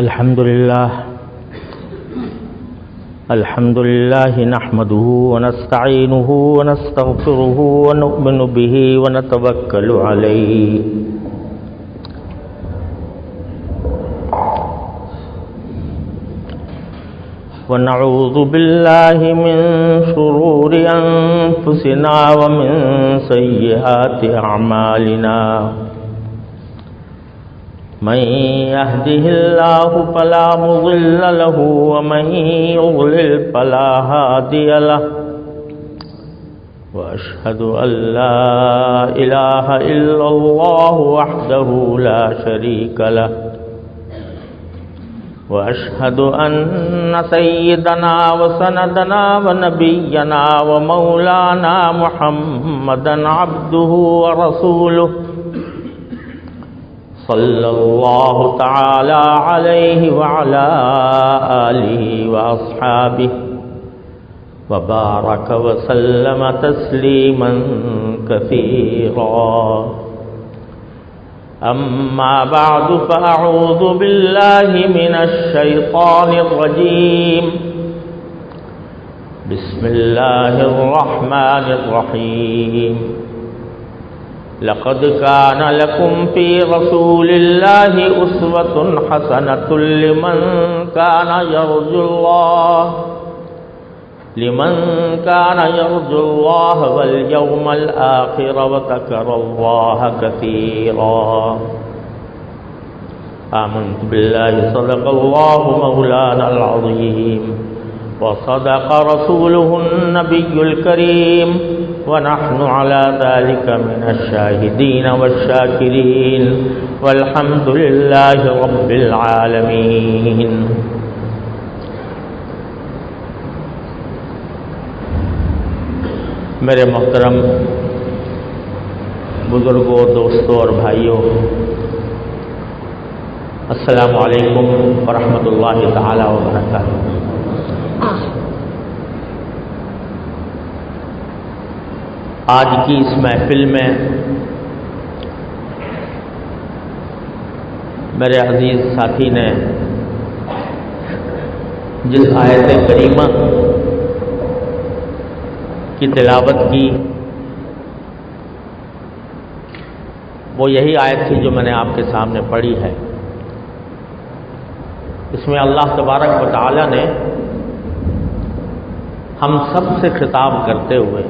الحمد لله نحمده ونستعينه ونستغفره ونؤمن به ونتوكل عليه ونعوذ بالله من شرور أنفسنا ومن سيئات أعمالنا من يهده الله فلا مضل له ومن يضلل فلا هادي له وأشهد أن لا إله إلا الله وحده لا شريك له وأشهد أن سيدنا وسندنا ونبينا ومولانا محمدا عبده ورسوله صلى الله تعالى عليه وعلى آله وأصحابه وبارك وسلم تسليما كثيرا أما بعد فأعوذ بالله من الشيطان الرجيم بسم الله الرحمن الرحيم لقد كان لكم في رسول الله أسوة حسنة لمن كان يرجو الله واليوم الآخر وذكر الله كثيرا آمنت بالله صدق الله مولانا العظيم وصدق رسوله النبي الكريم ونحن على ذلك من الشاهدين والشاكرين والحمد لله رب العالمين. میرے محترم بزرگوں، دوستوں اور بھائیوں، السلام علیکم ورحمۃ اللہ تعالی وبرکاتہ. آج کی اس محفل میں میرے عزیز ساتھی نے جس آیت کریمہ کی تلاوت کی وہ یہی آیت تھی جو میں نے آپ کے سامنے پڑھی ہے. اس میں اللہ تبارک و تعالی نے ہم سب سے خطاب کرتے ہوئے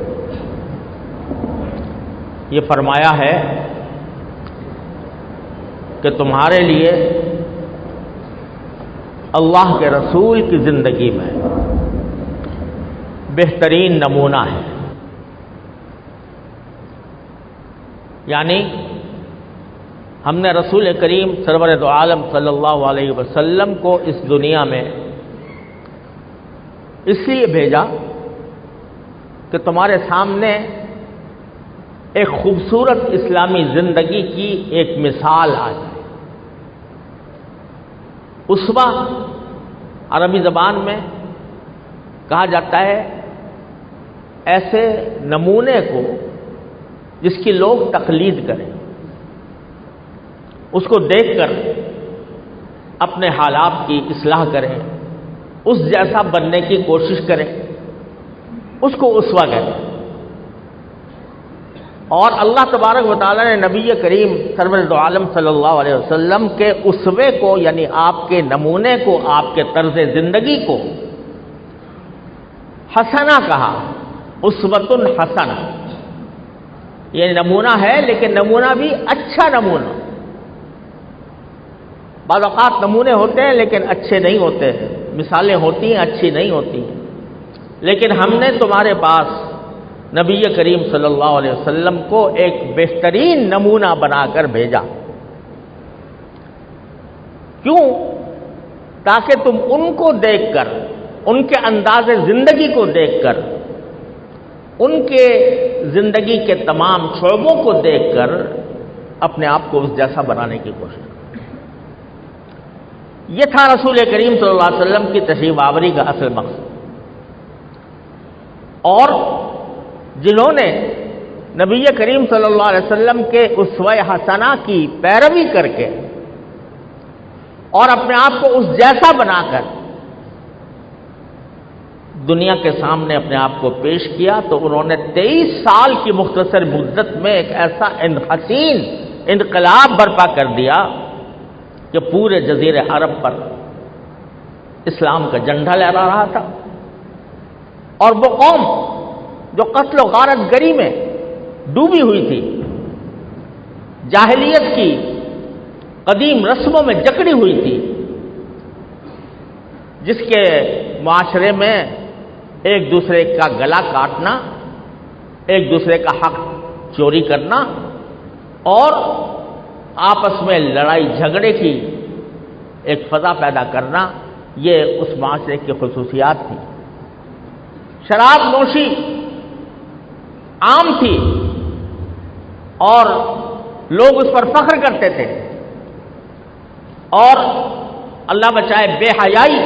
یہ فرمایا ہے کہ تمہارے لیے اللہ کے رسول کی زندگی میں بہترین نمونہ ہے. یعنی ہم نے رسول کریم سرور دو عالم صلی اللہ علیہ وسلم کو اس دنیا میں اس لیے بھیجا کہ تمہارے سامنے ایک خوبصورت اسلامی زندگی کی ایک مثال آ جائے. اسوہ عربی زبان میں کہا جاتا ہے ایسے نمونے کو جس کی لوگ تقلید کریں، اس کو دیکھ کر اپنے حالات کی اصلاح کریں، اس جیسا بننے کی کوشش کریں، اس کو اسوہ کہتے ہیں. اور اللہ تبارک و تعالی نے نبی کریم سرور دو عالم صلی اللہ علیہ وسلم کے اسوے کو، یعنی آپ کے نمونے کو، آپ کے طرز زندگی کو حسنہ کہا. اسوۃ حسنہ یہ نمونہ ہے، لیکن نمونہ بھی اچھا نمونہ. بعض اوقات نمونے ہوتے ہیں لیکن اچھے نہیں ہوتے ہیں، مثالیں ہوتی ہیں اچھی نہیں ہوتی ہیں. لیکن ہم نے تمہارے پاس نبی کریم صلی اللہ علیہ وسلم کو ایک بہترین نمونہ بنا کر بھیجا. کیوں؟ تاکہ تم ان کو دیکھ کر، ان کے انداز زندگی کو دیکھ کر، ان کے زندگی کے تمام شعبوں کو دیکھ کر اپنے آپ کو اس جیسا بنانے کی کوشش کریں. یہ تھا رسول کریم صلی اللہ علیہ وسلم کی تشریف آوری کا اصل مقصد. اور جنہوں نے نبی کریم صلی اللہ علیہ وسلم کے اسوہ حسنہ کی پیروی کر کے اور اپنے آپ کو اس جیسا بنا کر دنیا کے سامنے اپنے آپ کو پیش کیا، تو انہوں نے 23 سال کی مختصر مدت میں ایک ایسا حسین انقلاب برپا کر دیا کہ پورے جزیرے عرب پر اسلام کا جھنڈا لہرا رہا تھا، اور وہ قوم جو قتل و غارت گری میں ڈوبی ہوئی تھی، جاہلیت کی قدیم رسموں میں جکڑی ہوئی تھی، جس کے معاشرے میں ایک دوسرے کا گلا کاٹنا، ایک دوسرے کا حق چوری کرنا اور آپس میں لڑائی جھگڑے کی ایک فضا پیدا کرنا، یہ اس معاشرے کی خصوصیات تھی۔ شراب نوشی عام تھی اور لوگ اس پر فخر کرتے تھے، اور اللہ بچائے بے حیائی،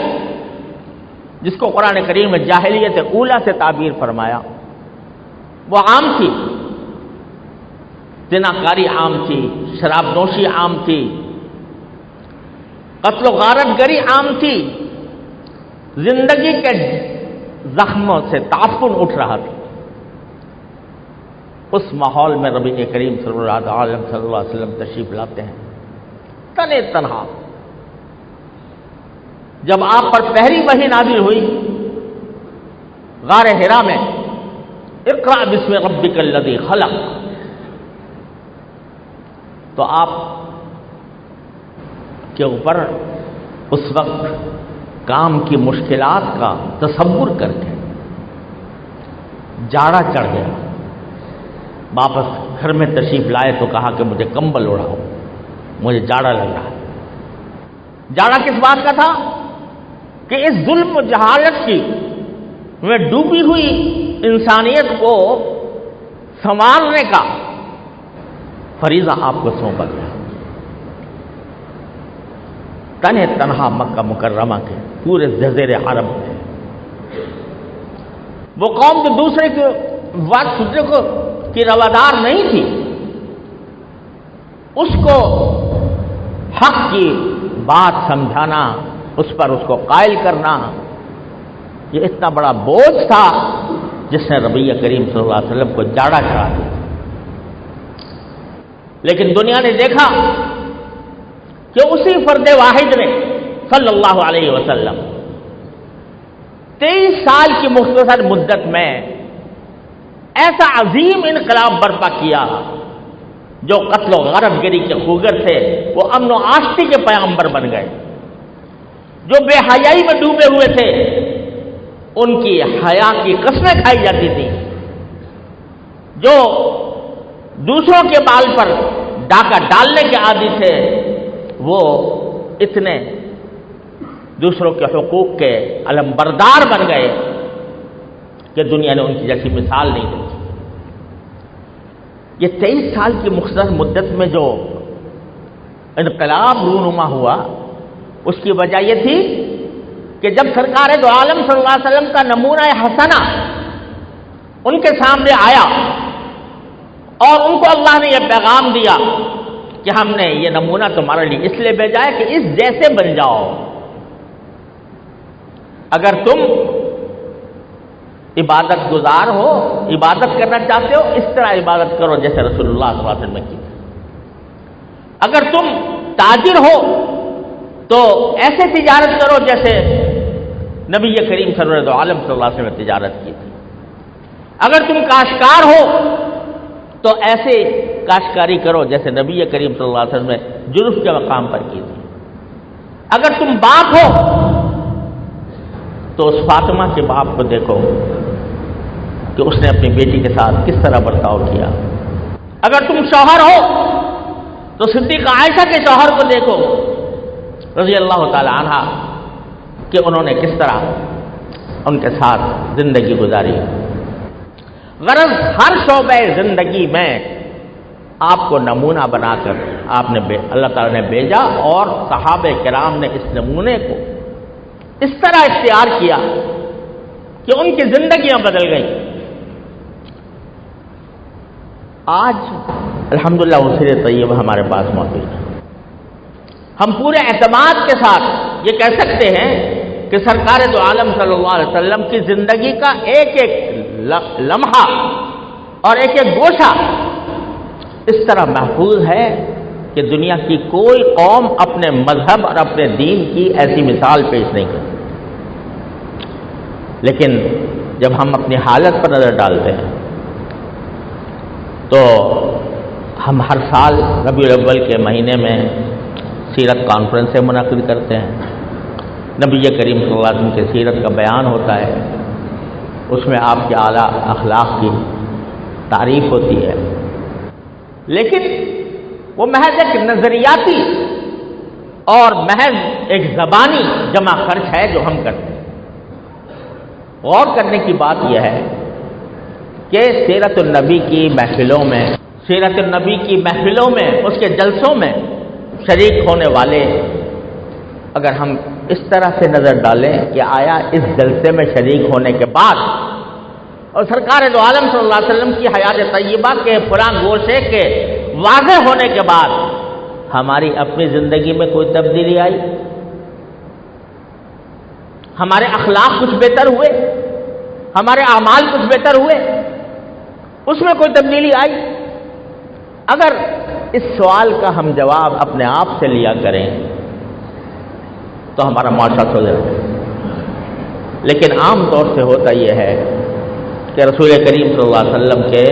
جس کو قرآن کریم میں جاہلیت اولیٰ سے تعبیر فرمایا، وہ عام تھی۔ زناکاری عام تھی، شراب نوشی عام تھی، قتل و غارت گری عام تھی، زندگی کے زخموں سے تعفن اٹھ رہا تھا۔ اس ماحول میں نبی کریم صلی اللہ علیہ وسلم تشریف لاتے ہیں، تنے تنہا۔ جب آپ پر پہلی وحی نازل ہوئی غار حرا میں، اقرأ بسم ربک الذی خلق، تو آپ کے اوپر اس وقت کام کی مشکلات کا تصور کر کے جاڑا چڑھ گیا۔ واپس گھر میں تشریف لائے تو کہا کہ مجھے کمبل اڑاؤ، مجھے جاڑا لگ رہا ہے۔ جاڑا کس بات کا تھا؟ کہ اس ظلم و جہالت کی میں ڈوبی ہوئی انسانیت کو سنوارنے کا فریضہ آپ کو سونپا گیا۔ تنہ تنہا مکہ مکرمہ کے پورے جزیرے عرب میں وہ قوم جو دوسرے کے بات سننے کو کی روادار نہیں تھی، اس کو حق کی بات سمجھانا، اس پر اس کو قائل کرنا، یہ اتنا بڑا بوجھ تھا جس نے نبی کریم صلی اللہ علیہ وسلم کو جاڑا چڑھا دیا۔ لیکن دنیا نے دیکھا کہ اسی فرد واحد نے صلی اللہ علیہ وسلم 23 سال کی مختصر مدت میں ایسا عظیم انقلاب برپا کیا، جو قتل و غارت گری کے خوگر تھے وہ امن و آشتی کے پیغمبر بن گئے، جو بے حیائی میں ڈوبے ہوئے تھے ان کی حیا کی قسمیں کھائی جاتی تھی، جو دوسروں کے بال پر ڈاکہ ڈالنے کے عادی تھے وہ اتنے دوسروں کے حقوق کے علمبردار بن گئے کہ دنیا نے ان کی جیسی مثال نہیں دیکھی۔ یہ 23 سال کی مختصر مدت میں جو انقلاب رونما ہوا، اس کی وجہ یہ تھی کہ جب سرکار دو عالم صلی اللہ علیہ وسلم کا نمونہ حسنہ ان کے سامنے آیا اور ان کو اللہ نے یہ پیغام دیا کہ ہم نے یہ نمونہ تمہارے لیے اس لیے بھیجا ہے کہ اس جیسے بن جاؤ، اگر تم عبادت گزار ہو، عبادت کرنا چاہتے ہو، اس طرح عبادت کرو جیسے رسول اللہ صلی اللہ علیہ وسلم نے کی۔ اگر تم تاجر ہو تو ایسے تجارت کرو جیسے نبی کریم صلی اللہ علیہ وسلم نے تجارت کی تھی۔ اگر تم کاشتکار ہو تو ایسے کاشتکاری کرو جیسے نبی کریم صلی اللہ علیہ وسلم نے جرف کے مقام پر کی تھی۔ اگر تم باپ ہو تو اس فاطمہ کے باپ کو دیکھو کہ اس نے اپنی بیٹی کے ساتھ کس طرح برتاؤ کیا۔ اگر تم شوہر ہو تو صدیقہ عائشہ کے شوہر کو دیکھو رضی اللہ تعالی عنہ کہ انہوں نے کس طرح ان کے ساتھ زندگی گزاری۔ غرض ہر شعبہ زندگی میں آپ کو نمونہ بنا کر آپ نے اللہ تعالیٰ نے بھیجا، اور صحابہ کرام نے اس نمونے کو اس طرح اختیار کیا کہ ان کی زندگیاں بدل گئیں۔ آج الحمدللہ وہ سیر طیبہ ہمارے پاس موجود ہے۔ ہم پورے اعتماد کے ساتھ یہ کہہ سکتے ہیں کہ سرکار دو عالم صلی اللہ علیہ وسلم کی زندگی کا ایک ایک لمحہ اور ایک ایک گوشہ اس طرح محفوظ ہے کہ دنیا کی کوئی قوم اپنے مذہب اور اپنے دین کی ایسی مثال پیش نہیں کرتی۔ لیکن جب ہم اپنی حالت پر نظر ڈالتے ہیں تو ہم ہر سال ربیع الاول کے مہینے میں سیرت کانفرنسیں منعقد کرتے ہیں، نبی کریم صلی اللہ علیہ وسلم کی سیرت کا بیان ہوتا ہے، اس میں آپ کے اعلیٰ اخلاق کی تعریف ہوتی ہے، لیکن وہ محض ایک نظریاتی اور محض ایک زبانی جمع خرچ ہے جو ہم کرتے ہیں۔ غور کرنے کی بات یہ ہے کہ سیرت النبی کی محفلوں میں اس کے جلسوں میں شریک ہونے والے اگر ہم اس طرح سے نظر ڈالیں کہ آیا اس جلسے میں شریک ہونے کے بعد اور سرکار دو عالم صلی اللہ علیہ وسلم کی حیات طیبہ کے فلاں گوشے کے واضح ہونے کے بعد ہماری اپنی زندگی میں کوئی تبدیلی آئی، ہمارے اخلاق کچھ بہتر ہوئے، ہمارے اعمال کچھ بہتر ہوئے، اس میں کوئی تبدیلی آئی؟ اگر اس سوال کا ہم جواب اپنے آپ سے لیا کریں تو ہمارا معاشرہ سدھرے گا۔ لیکن عام طور سے ہوتا یہ ہے کہ رسول کریم صلی اللہ علیہ وسلم کے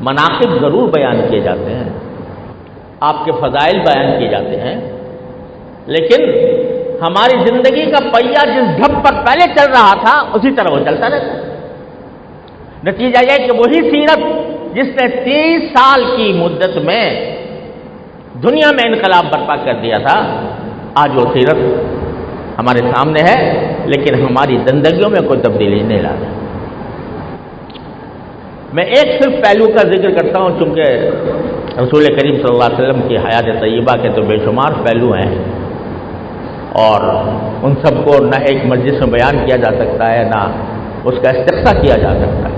مناقب ضرور بیان کیے جاتے ہیں، آپ کے فضائل بیان کیے جاتے ہیں، لیکن ہماری زندگی کا پہیہ جس ڈھب پر پہلے چل رہا تھا اسی طرح وہ چلتا رہتا ہے۔ نتیجہ یہ کہ وہی سیرت جس نے 30 سال کی مدت میں دنیا میں انقلاب برپا کر دیا تھا، آج وہ سیرت ہمارے سامنے ہے، لیکن ہماری زندگیوں میں کوئی تبدیلی نہیں لا رہی۔ میں ایک صرف پہلو کا ذکر کرتا ہوں، چونکہ رسول کریم صلی اللہ علیہ وسلم کی حیات طیبہ کے تو بے شمار پہلو ہیں اور ان سب کو نہ ایک مجلس میں بیان کیا جا سکتا ہے نہ اس کا استقصا کیا جا سکتا ہے،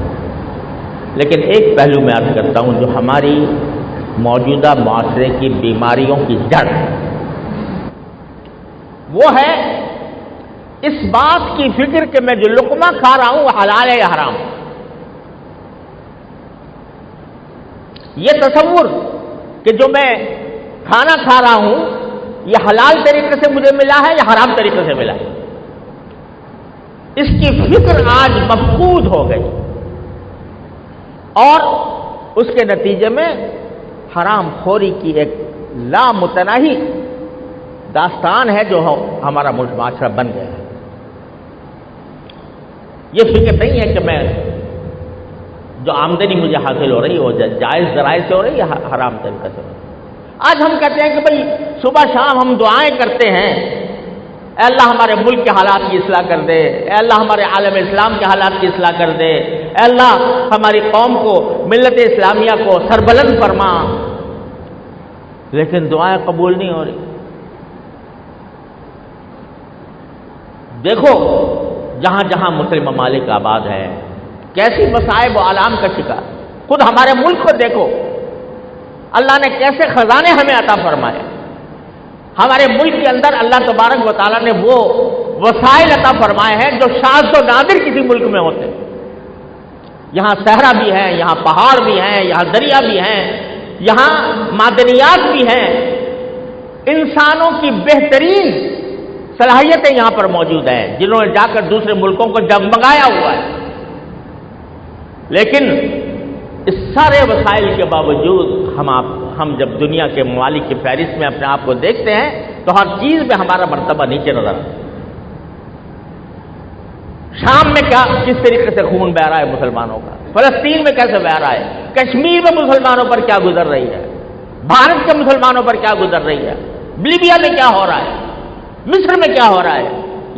لیکن ایک پہلو میں عرض کرتا ہوں جو ہماری موجودہ معاشرے کی بیماریوں کی جڑ وہ ہے اس بات کی فکر کہ میں جو لقمہ کھا رہا ہوں وہ حلال ہے یا حرام۔ یہ تصور کہ جو میں کھانا کھا رہا ہوں یہ حلال طریقے سے مجھے ملا ہے یا حرام طریقے سے ملا ہے، اس کی فکر آج مفقود ہو گئی اور اس کے نتیجے میں حرام خوری کی ایک لامتناہی داستان ہے جو ہمارا معاشرہ بن گیا ہے۔ یہ فکر نہیں ہے کہ میں جو آمدنی مجھے حاصل ہو رہی ہے وہ جائز ذرائع سے ہو رہی ہے حرام طریقے سے۔ آج ہم کہتے ہیں کہ بھئی صبح شام ہم دعائیں کرتے ہیں، اے اللہ ہمارے ملک کے حالات کی اصلاح کر دے، اے اللہ ہمارے عالم اسلام کے حالات کی اصلاح کر دے، اے اللہ ہماری قوم کو، ملت اسلامیہ کو سربلند فرما، لیکن دعائیں قبول نہیں ہو رہی۔ دیکھو جہاں جہاں مسلم ممالک آباد ہیں کیسی مصائب و آلام کا شکار، خود ہمارے ملک کو دیکھو اللہ نے کیسے خزانے ہمیں عطا فرمائے، ہمارے ملک کے اندر اللہ تبارک و تعالیٰ نے وہ وسائل عطا فرمائے ہیں جو شاذ و نادر کسی ملک میں ہوتے ہیں۔ یہاں صحرا بھی ہے، یہاں پہاڑ بھی ہیں، یہاں دریا بھی ہیں، یہاں معدنیات بھی ہیں، انسانوں کی بہترین صلاحیتیں یہاں پر موجود ہیں جنہوں نے جا کر دوسرے ملکوں کو جگمگایا ہوا ہے، لیکن اس سارے وسائل کے باوجود ہم جب دنیا کے ممالک کی فہرست میں اپنے آپ کو دیکھتے ہیں تو ہر چیز میں ہمارا مرتبہ نیچے نظر آتا ہے۔ شام میں کس طریقے سے خون بہ رہا ہے مسلمانوں کا، فلسطین میں کیسے بہ رہا ہے، کشمیر میں مسلمانوں پر کیا گزر رہی ہے، بھارت کے مسلمانوں پر کیا گزر رہی ہے، لیبیا میں کیا ہو رہا ہے، مصر میں کیا ہو رہا ہے،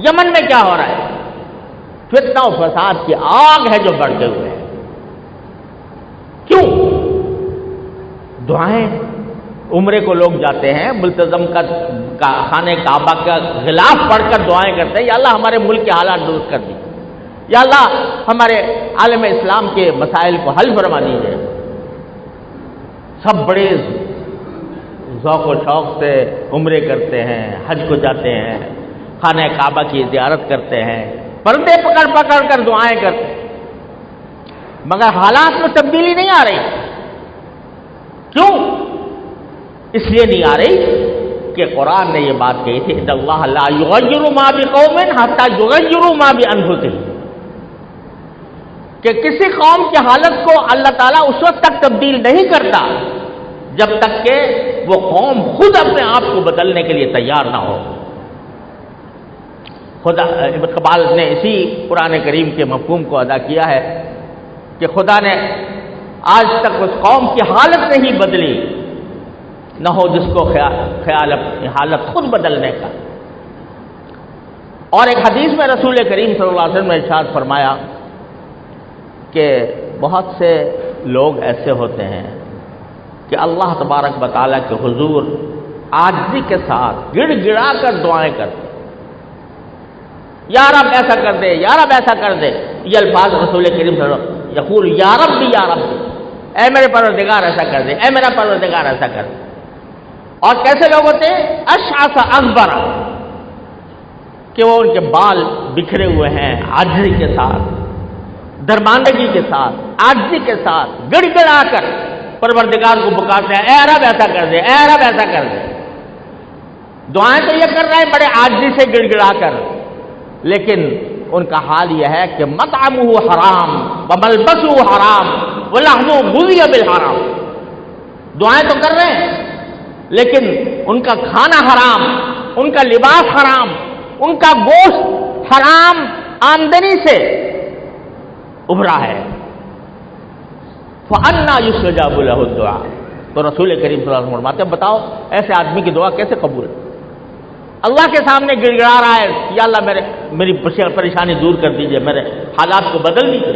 یمن میں کیا ہو رہا ہے۔ فتنہ و فساد کی آگ ہے جو بڑھتے ہوئے ہیں۔ کیوں؟ دعائیں، عمرے کو لوگ جاتے ہیں ملتزم کا خانہ کعبہ کا غلاف پڑھ کر دعائیں کرتے ہیں، یا اللہ ہمارے ملک کے حالات درست کر دیجیے، یا اللہ ہمارے عالم اسلام کے مسائل کو حل فرما دیجیے۔ سب بڑے ذوق و شوق سے عمرے کرتے ہیں، حج کو جاتے ہیں، خانہ کعبہ کی زیارت کرتے ہیں، پردے پکڑ پکڑ کر دعائیں کرتے ہیں، مگر حالات میں تبدیلی نہیں آ رہی۔ کیوں؟ اس لیے نہیں آ رہی کہ قرآن نے یہ بات کہی تھی ان اللہ لا یغیر ما بقوم حتی یغیروا ما بانفسہم، کہ کسی قوم کی حالت کو اللہ تعالیٰ اس وقت تک تبدیل نہیں کرتا جب تک کہ وہ قوم خود اپنے آپ کو بدلنے کے لیے تیار نہ ہو۔ خدا اقبال نے اسی قرآن کریم کے مفہوم کو ادا کیا ہے کہ خدا نے آج تک اس قوم کی حالت نہیں بدلی نہ ہو جس کو خیال اپنی حالت خود بدلنے کا۔ اور ایک حدیث میں رسول کریم صلی اللہ علیہ وسلم نے ارشاد فرمایا کہ بہت سے لوگ ایسے ہوتے ہیں کہ اللہ تبارک و تعالیٰ کے حضور عاجزی کے ساتھ گڑ گڑا کر دعائیں کرتے، یا رب ایسا کر دے، یا رب ایسا کر دے۔ یہ الفاظ رسول کریم صلی اللہ علیہ وسلم یقول یا رب اے میرے پروردگار ایسا کر دے، اے میرا پروردگار ایسا کر دے۔ اور کیسے لوگ ہوتے ہیں؟ اشعث اغبر، کہ وہ ان کے بال بکھرے ہوئے ہیں، عاجزی کے ساتھ، درماندگی کے ساتھ، عاجزی کے ساتھ گڑ گڑا کر پروردگار کو پکارتے ہیں، اے رب ایسا کر دے، اے رب ایسا کر دے۔ دعائیں تو یہ کر رہے ہیں بڑے عاجزی سے گڑ گڑا کر، لیکن ان کا حال یہ ہے کہ مطعمہ حرام وملبسہ حرام ولحمہ غذی بالحرام۔ دعائیں تو کر رہے ہیں لیکن ان کا کھانا حرام، ان کا لباس حرام، ان کا گوشت حرام آمدنی سے ابھرا ہے۔ فَأَنَّىٰ يُسْتَجَابُ لَهُ الدُّعَاءُ، تو رسول کریم صلی اللہ علیہ وسلم فرماتے ہیں بتاؤ ایسے آدمی کی دعا کیسے قبول ہے؟ اللہ کے سامنے گڑ گڑا رہا ہے، یا اللہ میری پریشانی دور کر دیجئے، میرے حالات کو بدل دیجئے،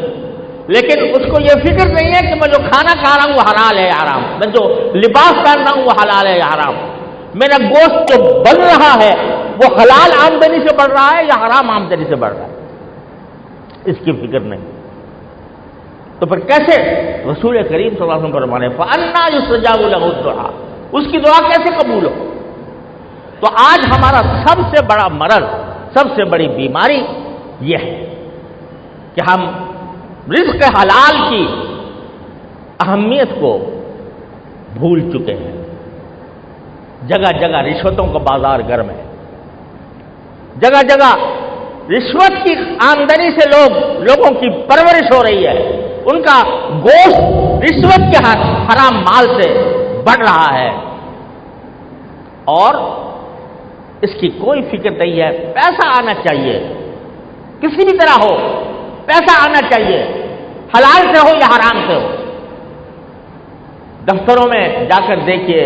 لیکن اس کو یہ فکر نہیں ہے کہ میں جو کھانا کھا رہا ہوں وہ حلال ہے یا حرام، میں جو لباس پہن رہا ہوں وہ حلال ہے یا حرام، میرا گوشت جو بن رہا ہے وہ حلال آمدنی سے بڑھ رہا ہے یا حرام آمدنی سے بڑھ رہا ہے، اس کی فکر نہیں۔ تو پھر کیسے رسول کریم صلی اللہ علیہ وسلم فرمانے فَأَنَّىٰ يُسْتَجَابُ لَهُ الدُّعَاءُ، اس کی دعا کیسے قبول ہو؟ تو آج ہمارا سب سے بڑا مرض، سب سے بڑی بیماری یہ ہے کہ ہم رزق حلال کی اہمیت کو بھول چکے ہیں۔ جگہ جگہ رشوتوں کا بازار گرم ہے، جگہ جگہ رشوت کی آمدنی سے لوگوں کی پرورش ہو رہی ہے، ان کا گوشت رشوت کے حرام مال سے بڑھ رہا ہے، اور اس کی کوئی فکر نہیں ہے۔ پیسہ آنا چاہیے، کسی بھی طرح ہو پیسہ آنا چاہیے، حلال سے ہو یا حرام سے ہو۔ دفتروں میں جا کر دیکھیے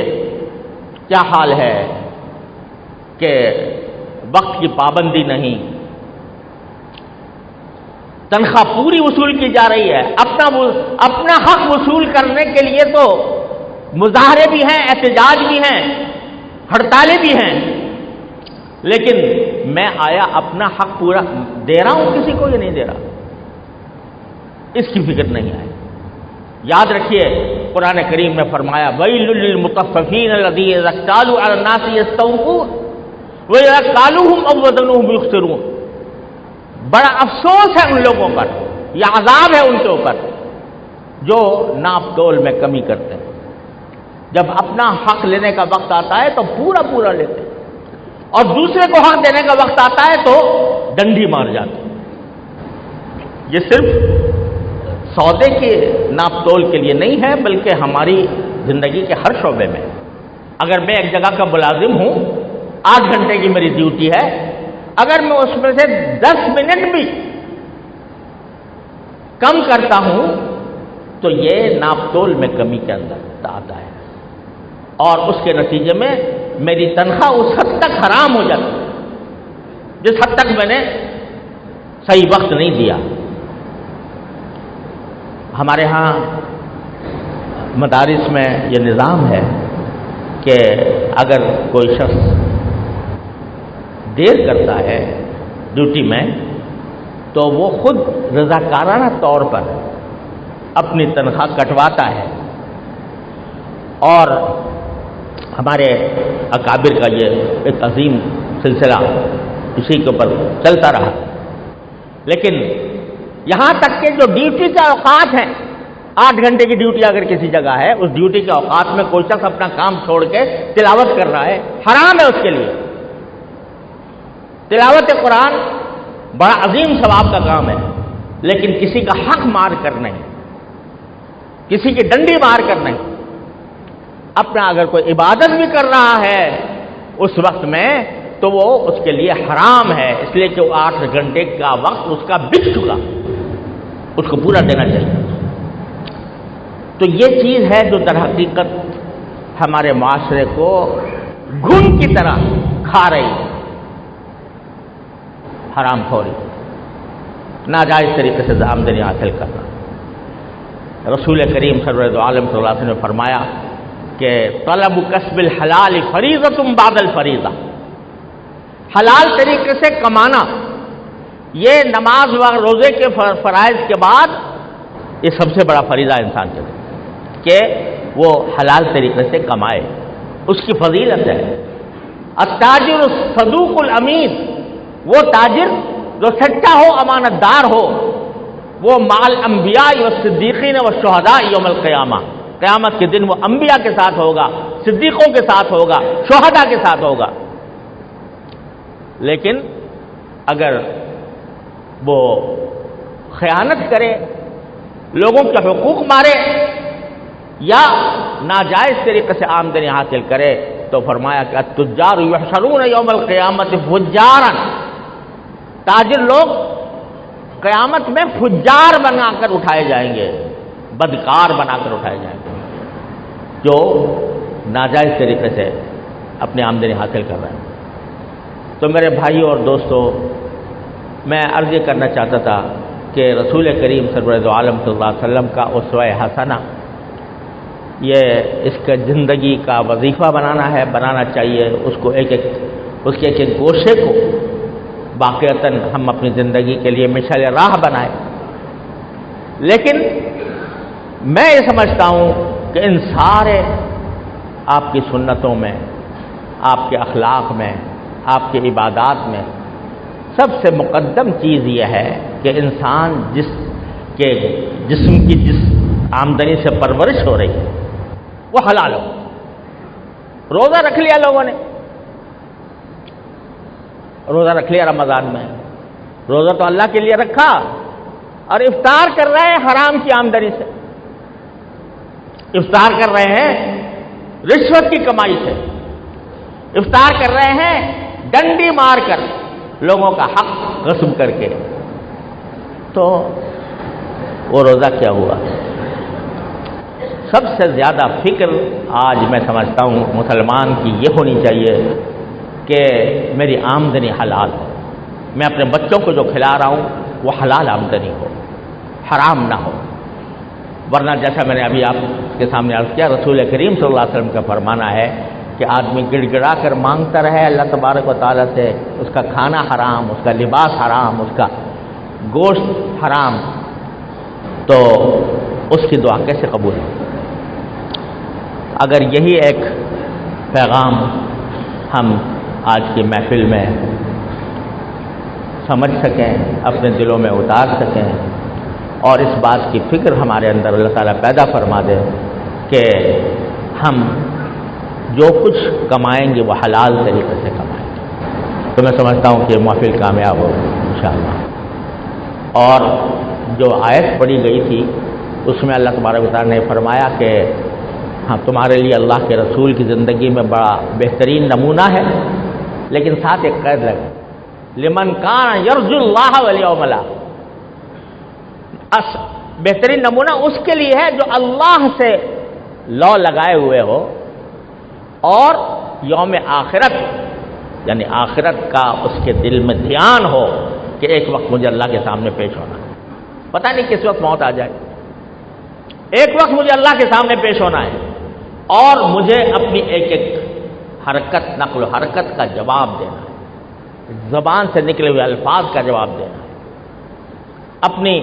کیا حال ہے کہ وقت کی پابندی نہیں، تنخواہ پوری وصول کی جا رہی ہے، اپنا حق وصول کرنے کے لیے تو مظاہرے بھی ہیں، احتجاج بھی ہیں، ہڑتالیں بھی ہیں، لیکن میں آیا اپنا حق پورا دے رہا ہوں کسی کو یا نہیں دے رہا، اس کی فکر نہیں آئی۔ یاد رکھیے قرآن کریم میں فرمایا وَيْلٌ لِّلْمُطَفِّفِينَ الَّذِينَ إِذَا اكْتَالُوا عَلَى النَّاسِ يَسْتَوْفُونَ وَإِذَا كَالُوهُمْ أَو وَّزَنُوهُمْ يُخْسِرُونَ۔ بڑا افسوس ہے ان لوگوں پر، یہ عذاب ہے ان کے اوپر جو ناپ تول میں کمی کرتے ہیں، جب اپنا حق لینے کا وقت آتا ہے تو پورا پورا لیتے ہیں، اور دوسرے کو حق دینے کا وقت آتا ہے تو ڈنڈی مار جاتے ہیں۔ یہ صرف سودے کے ناپ تول کے لیے نہیں ہے بلکہ ہماری زندگی کے ہر شعبے میں۔ اگر میں ایک جگہ کا ملازم ہوں، 8 گھنٹے کی میری ڈیوٹی ہے، اگر میں اس میں سے 10 منٹ بھی کم کرتا ہوں تو یہ ناپ تول میں کمی کے اندر آتا ہے، اور اس کے نتیجے میں میری تنخواہ اس حد تک حرام ہو جاتی ہے جس حد تک میں نے صحیح وقت نہیں دیا۔ ہمارے ہاں مدارس میں یہ نظام ہے کہ اگر کوئی شخص دیر کرتا ہے ڈیوٹی میں تو وہ خود رضاکارانہ طور پر اپنی تنخواہ کٹواتا ہے، اور ہمارے اکابر کا یہ ایک عظیم سلسلہ اسی کے اوپر چلتا رہا. لیکن یہاں تک کہ جو ڈیوٹی کے اوقات ہیں، 8 گھنٹے کی ڈیوٹی اگر کسی جگہ ہے، اس ڈیوٹی کے اوقات میں کوئی شخص اپنا کام چھوڑ کے تلاوت کر رہا ہے، حرام ہے اس کے لیے. تلاوت قرآن بڑا عظیم ثواب کا کام ہے، لیکن کسی کا حق مار کر نہیں، کسی کی ڈنڈی مار کر نہیں. اپنا اگر کوئی عبادت بھی کر رہا ہے اس وقت میں تو وہ اس کے لیے حرام ہے، اس لیے کہ وہ 8 گھنٹے کا وقت اس کا بک چکا، اس کو پورا دینا چاہیے. تو یہ چیز ہے جو در حقیقت ہمارے معاشرے کو گھن کی طرح کھا رہی ہے. حرام خوری، ناجائز طریقے سے آمدنی حاصل کرنا. رسول کریم سرور دو عالم صلی اللہ علیہ وسلم نے فرمایا کہ طلب کسب الحلال فریضۃ بعد الفریضہ، حلال طریقے سے کمانا یہ نماز و روزے کے فرائض کے بعد یہ سب سے بڑا فریضہ انسان کے لیے کہ وہ حلال طریقے سے کمائے. اس کی فضیلت ہے. التاجر الصدوق الامین، وہ تاجر جو سچا ہو، امانت دار ہو، وہ مع الانبیاء والصدیقین والشہداء یوم القیامہ، قیامت کے دن وہ انبیاء کے ساتھ ہوگا، صدیقوں کے ساتھ ہوگا، شہداء کے ساتھ ہوگا. لیکن اگر وہ خیانت کرے، لوگوں کے حقوق مارے یا ناجائز طریقے سے آمدنی حاصل کرے تو فرمایا کہ التجار یحشرون یوم القیامت فجارا، تاجر لوگ قیامت میں فجار بنا کر اٹھائے جائیں گے، بدکار بنا کر اٹھائے جائیں گے، جو ناجائز طریقے سے اپنی آمدنی حاصل کر رہے ہیں. تو میرے بھائیوں اور دوستوں، میں عرض یہ کرنا چاہتا تھا کہ رسول کریم صلی اللہ علیہ وسلم کا اسوہ حسنہ یہ اس کا زندگی کا وظیفہ بنانا چاہیے. اس کو اس کے ایک گوشے کو واقعتاً ہم اپنی زندگی کے لیے مشعل راہ بنائیں. لیکن میں یہ سمجھتا ہوں کہ ان سارے آپ کی سنتوں میں، آپ کے اخلاق میں، آپ کی عبادات میں سب سے مقدم چیز یہ ہے کہ انسان جسم کی جس آمدنی سے پرورش ہو رہی ہے وہ حلال ہو. روزہ رکھ لیا لوگوں نے، روزہ رکھ لیا رمضان میں، روزہ تو اللہ کے لیے رکھا اور افطار کر رہے ہیں حرام کی آمدنی سے، افطار کر رہے ہیں رشوت کی کمائی سے، افطار کر رہے ہیں ڈنڈی مار کر، لوگوں کا حق غصب کر کے. تو وہ روزہ کیا ہوا؟ سب سے زیادہ فکر آج میں سمجھتا ہوں مسلمان کی یہ ہونی چاہیے کہ میری آمدنی حلال ہو، میں اپنے بچوں کو جو کھلا رہا ہوں وہ حلال آمدنی ہو، حرام نہ ہو. ورنہ جیسا میں نے ابھی آپ کے سامنے عرض کیا، رسول کریم صلی اللہ علیہ وسلم کا فرمانا ہے کہ آدمی گڑ گڑا کر مانگتا رہے اللہ تبارک و تعالیٰ سے، اس کا کھانا حرام، اس کا لباس حرام، اس کا گوشت حرام، تو اس کی دعا کیسے قبول ہے؟ اگر یہی ایک پیغام ہم آج کی محفل میں سمجھ سکیں، اپنے دلوں میں اتار سکیں اور اس بات کی فکر ہمارے اندر اللہ تعالیٰ پیدا فرما دے کہ ہم جو کچھ کمائیں گے وہ حلال طریقے سے کمائیں گے، تو میں سمجھتا ہوں کہ محفل کامیاب ہوگی انشاءاللہ. اور جو آیت پڑھی گئی تھی اس میں اللہ تبارک و تعالیٰ نے فرمایا کہ ہاں تمہارے لیے اللہ کے رسول کی زندگی میں بڑا بہترین نمونہ ہے، لیکن ساتھ ایک قید لگا، لمن کان یرجو اللہ والیوم الاخر، بہترین نمونہ اس کے لیے ہے جو اللہ سے لو لگائے ہوئے ہو اور یوم آخرت یعنی آخرت کا اس کے دل میں دھیان ہو کہ ایک وقت مجھے اللہ کے سامنے پیش ہونا، پتہ نہیں کس وقت موت آ جائے، ایک وقت مجھے اللہ کے سامنے پیش ہونا ہے اور مجھے اپنی ایک ایک حرکت، نقل و حرکت کا جواب دینا ہے، زبان سے نکلے ہوئے الفاظ کا جواب دینا ہے، اپنی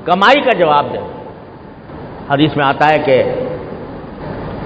کمائی کا جواب دینا. حدیث میں آتا ہے کہ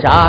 4